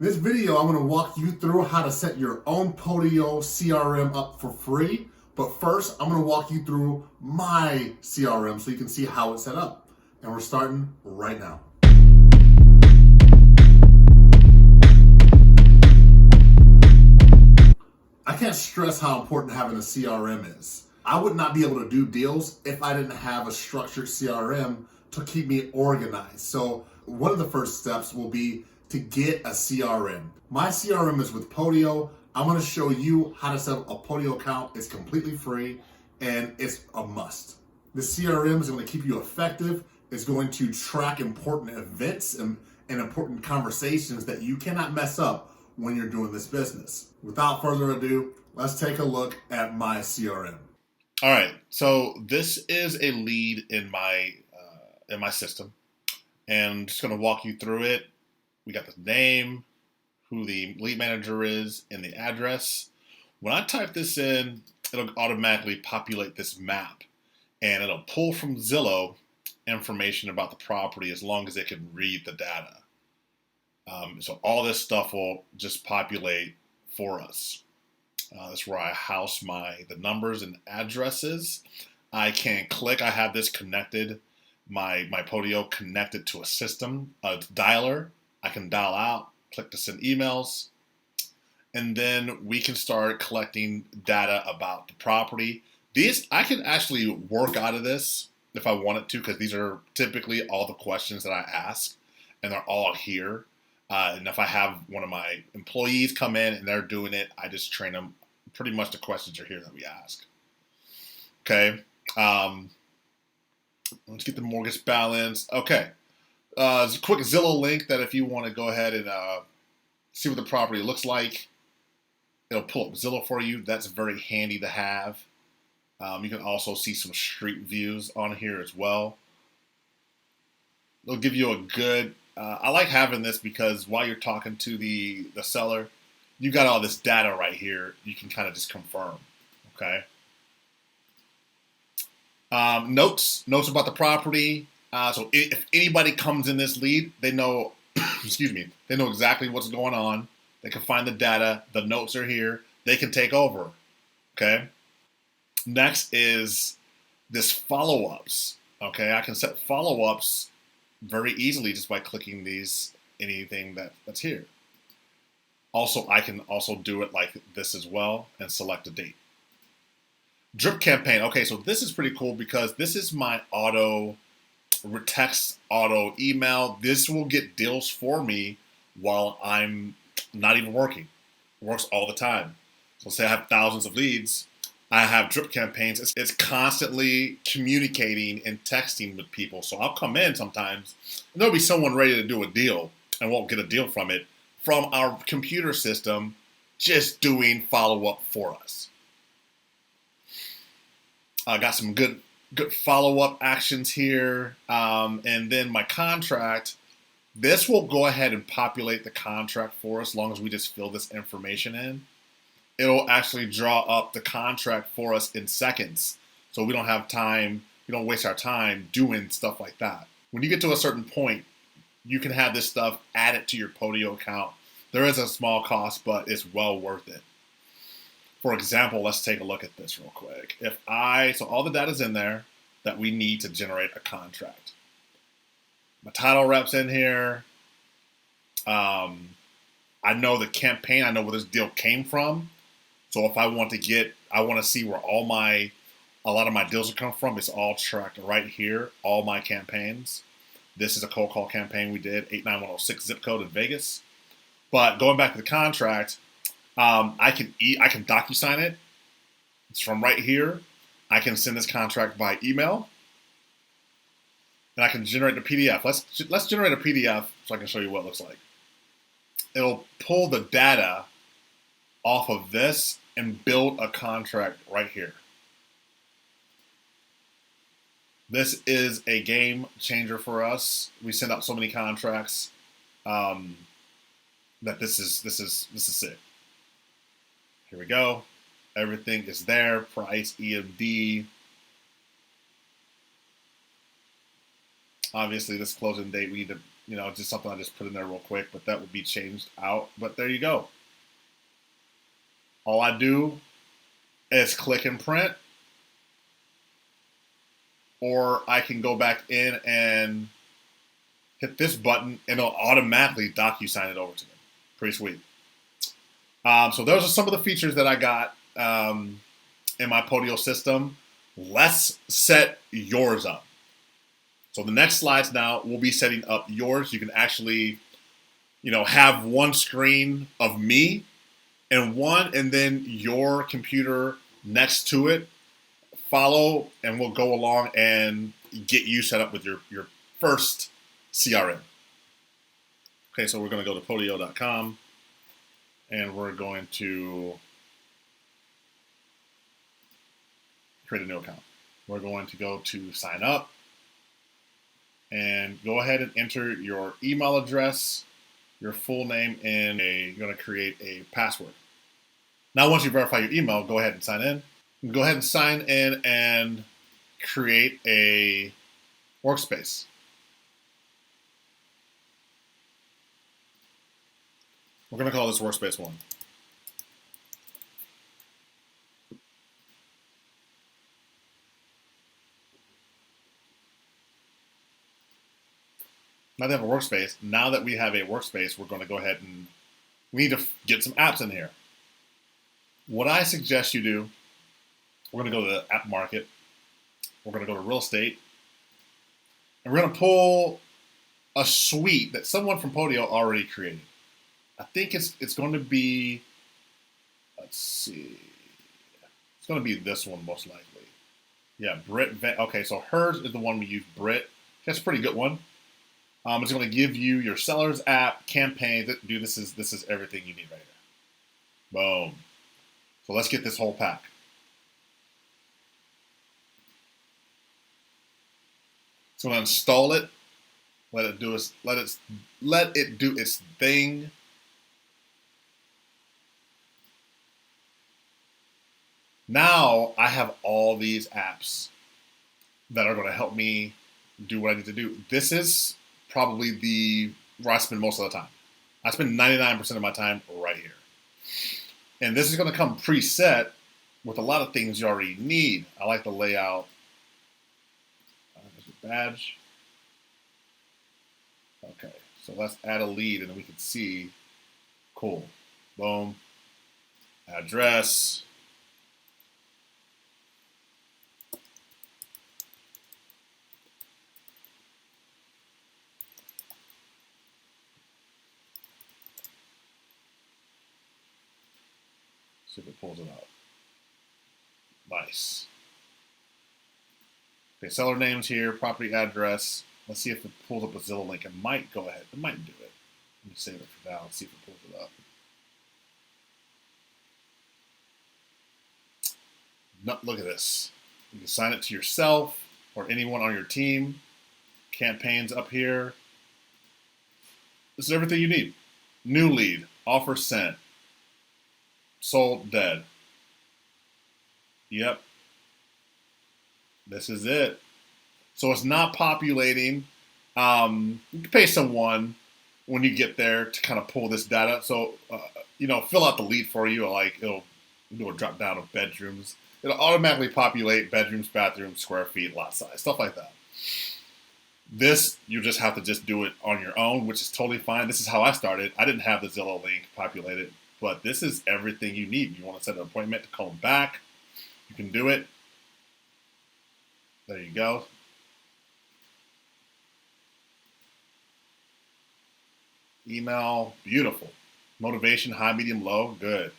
In this video, I'm going to walk you through how to set your own Podio CRM up for free. But first, I'm going to walk you through my CRM so you can see how it's set up. And we're starting right now. I can't stress how important having a CRM is. I would not be able to do deals if I didn't have a structured CRM to keep me organized. So one of the first steps will be to get a CRM. My CRM is with Podio. I'm going to show you how to set up a Podio account. It's completely free and it's a must. The CRM is going to keep you effective. It's going to track important events and important conversations that you cannot mess up when you're doing this business. Without further ado, let's take a look at my CRM. All right, so this is a lead in my system, and I'm just going to walk you through it. We got the name, who the lead manager is, and the address. When I type this in, it'll automatically populate this map, and it'll pull from Zillow information about the property as long as it can read the data. So all this stuff will just populate for us. That's where I house the numbers and addresses. I can click. I have this connected, my Podio connected to a system, a dialer. I can dial out, click to send emails, and then we can start collecting data about the property. These I can actually work out of this if I wanted to, because these are typically all the questions that I ask, and they're all here. And if I have one of my employees come in and they're doing it, I just train them. Pretty much the questions are here that we ask. Okay. Let's get the mortgage balance. Okay. There's a quick Zillow link that if you want to go ahead and see what the property looks like, it'll pull up Zillow for you. That's very handy to have. You can also see some street views on here as well. It'll give you a good... I like having this because while you're talking to the seller, you got all this data right here. You can kind of just confirm, okay? Notes about the property. So if anybody comes in this lead, they know, excuse me, they know exactly what's going on. They can find the data. The notes are here. They can take over, okay? Next is this follow-ups, okay? I can set follow-ups very easily just by clicking anything that's here. Also, I can also do it like this as well and select a date. Drip campaign. Okay, so this is pretty cool because this is my text auto email. This will get deals for me while I'm not even working. It works all the time. So say I have thousands of leads. I have drip campaigns. It's constantly communicating and texting with people. So I'll come in sometimes and there'll be someone ready to do a deal and won't get a deal from it, from our computer system, just doing follow-up for us. I got some good follow-up actions here. And then my contract, this will go ahead and populate the contract for us as long as we just fill this information in. It'll actually draw up the contract for us in seconds. So we don't have time, we don't waste our time doing stuff like that. When you get to a certain point, you can have this stuff added to your Podio account. There is a small cost, but it's well worth it. For example, let's take a look at this real quick. So all the data's in there that we need to generate a contract. My title rep's in here. I know the campaign, I know where this deal came from. So if I want to see where a lot of my deals are coming from, it's all tracked right here, all my campaigns. This is a cold call campaign we did, 89106 zip code in Vegas. But going back to the contract, I can DocuSign it. It's from right here. I can send this contract by email, and I can generate a PDF. Let's generate a PDF so I can show you what it looks like. It'll pull the data off of this and build a contract right here. This is a game changer for us. We send out so many contracts that this is it. Here we go. Everything is there. Price, EMD. Obviously, this closing date, we need to just something I just put in there real quick, but that would be changed out. But there you go. All I do is click and print, or I can go back in and hit this button and it'll automatically DocuSign it over to them. Pretty sweet. So those are some of the features that I got in my Podio system. Let's set yours up. So the next slides now, we'll be setting up yours. You can actually, have one screen of me and then your computer next to it. Follow, and we'll go along and get you set up with your first CRM. Okay, so we're going to go to podio.com, and we're going to create a new account. We're going to go to sign up, and go ahead and enter your email address, your full name, and you're going to create a password. Now, once you verify your email, go ahead and sign in. Go ahead and sign in and create a workspace. We're going to call this workspace 1. Now that we have a workspace, we're going to go ahead and we need to get some apps in here. What I suggest you do, we're going to go to the app market. We're going to go to real estate. And we're going to pull a suite that someone from Podio already created. I think it's going to be, let's see, it's going to be this one most likely. Yeah, Brit. Okay, so hers is the one we use, Brit. That's a pretty good one. It's going to give you your seller's app, campaign. Dude, this is everything you need right here. Boom. So let's get this whole pack. So I'm going to install it. Let it do its thing. Now I have all these apps that are going to help me do what I need to do. This is probably where I spend most of the time. I spend 99% of my time right here. And this is going to come preset with a lot of things you already need. I like the layout. There's a badge. Okay, so let's add a lead and then we can see. Cool. Boom. Address. See if it pulls it up. Nice. Okay, seller names here, property address. Let's see if it pulls up a Zillow link. It might go ahead. It might do it. Let me save it for now and see if it pulls it up. No, look at this. You can sign it to yourself or anyone on your team. Campaigns up here. This is everything you need. New lead, offer sent. Sold, dead. Yep. This is it. So it's not populating. You can pay someone when you get there to kind of pull this data. So, fill out the lead for you. Like it'll do a drop down of bedrooms. It'll automatically populate bedrooms, bathrooms, square feet, lot size, stuff like that. This, you just have to just do it on your own, which is totally fine. This is how I started. I didn't have the Zillow link populated. But this is everything you need. You want to set an appointment to call them back. You can do it. There you go. Email, beautiful. Motivation, high, medium, low, good.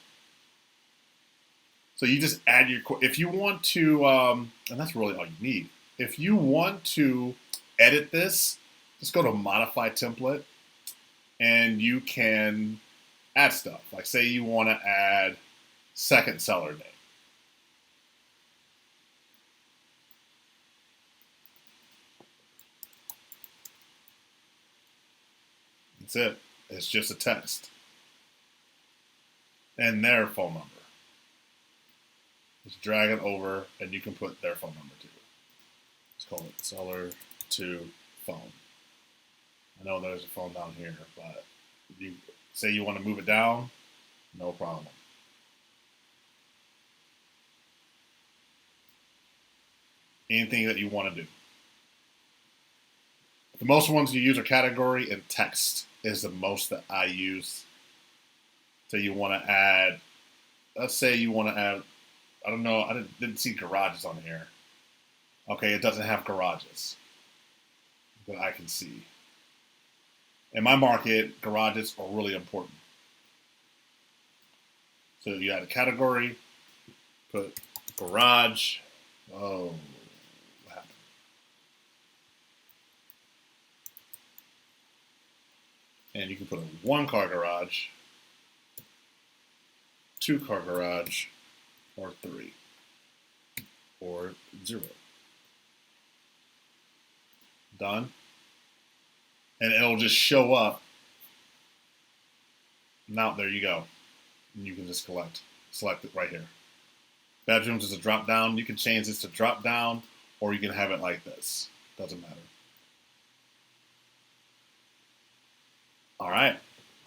So you just add if you want to, and that's really all you need. If you want to edit this, just go to modify template and you can add stuff. Like say you want to add second seller name. That's it. It's just a text. And their phone number. Just drag it over and you can put their phone number too. Let's call it seller to phone. I know there's a phone down here, but if you say you want to move it down, no problem. Anything that you want to do. The most ones you use are category and text is the most that I use. So you want to add, let's say you want to add, I don't know, I didn't see garages on here. Okay, it doesn't have garages that I can see. In my market, garages are really important. So you add a category, put garage. Oh, what happened? And you can put a 1-car garage, 2-car garage, or 3, or 0. Done. And it'll just show up. Now there you go. And you can just select it right here. Bedrooms is a drop down. You can change this to drop down, or you can have it like this. Doesn't matter. All right.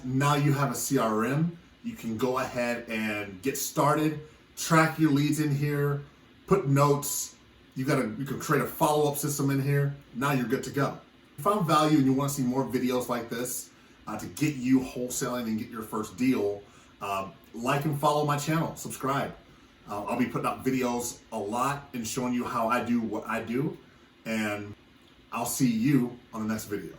Now you have a CRM. You can go ahead and get started, track your leads in here, put notes. You can create a follow-up system in here. Now you're good to go. If you found value and you want to see more videos like this to get you wholesaling and get your first deal, like and follow my channel, subscribe. I'll be putting out videos a lot and showing you how I do what I do, and I'll see you on the next video.